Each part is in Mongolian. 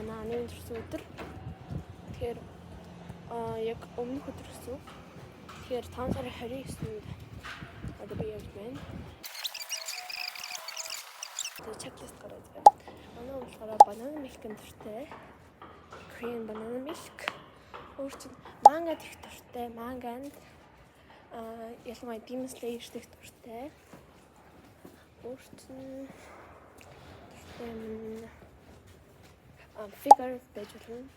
манай ангийн төрсөн өдөр. Тэгэхээр яг өмнөх өдөр гэсэн. Тэгэхээр 5 сарын 29-нд одоо би явж байна. Тэгээ чеклист гараад байна. Манай болохоор банана milk-ын төртэй. Korean banana milk. Өөрчн мангад их төртэй. Манганд ялангуяа Demon Slayer-тэй төртэй. Өөрчн figure байж болно.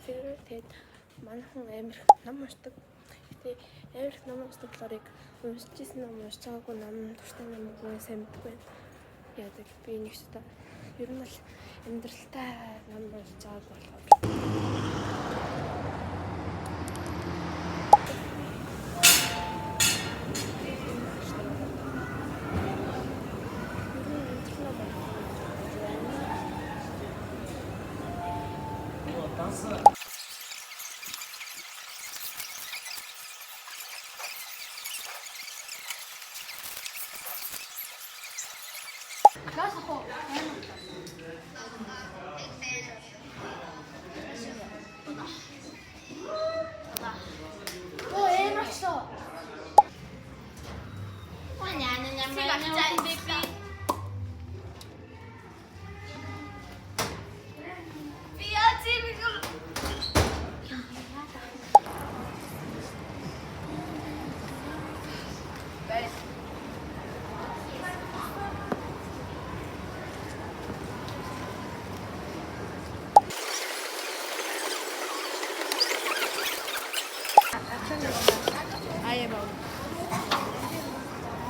Figure тэгээд манайхан амир ном уншдаг. Гэтэ амир ном уншдаг болохоор уншижсэн ном уншиж байгаагүй ном дуртай ном үгүй сайн мэдгүй байна. Яадаг би нэг ч удаа ер нь л амьдралтай ном уншиж байгааг болохоор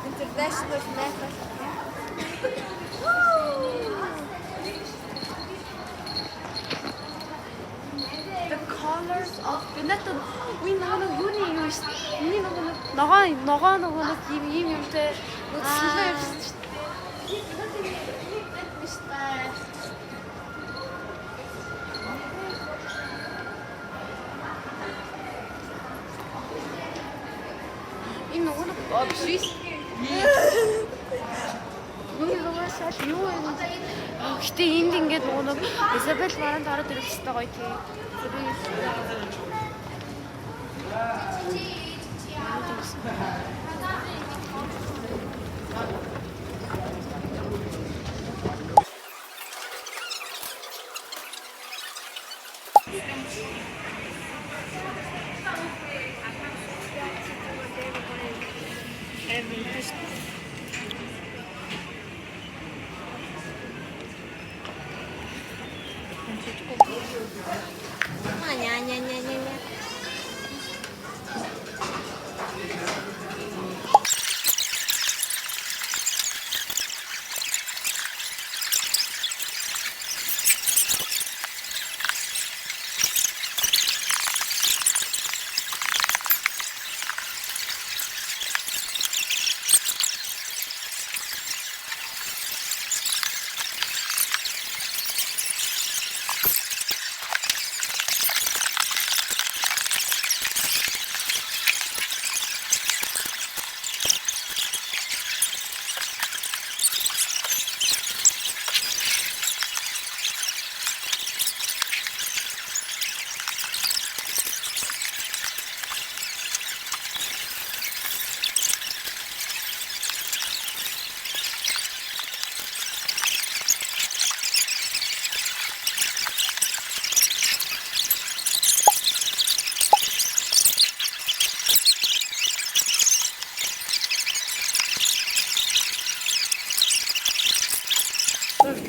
International Metal. The colors of Benetton. We know юуны юу шүү. Миний ногоо ийм юмтай үзлээ шүү. Ийм ногоо биш. Юу вэ? Гэтэ энд ингээд нэг Изабель баранд ороод ирэх хэрэгтэй гоё тий.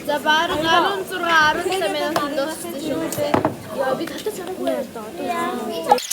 За бараг 16 17 минут дууссан шүү. Яа би татаж чараагүй яа.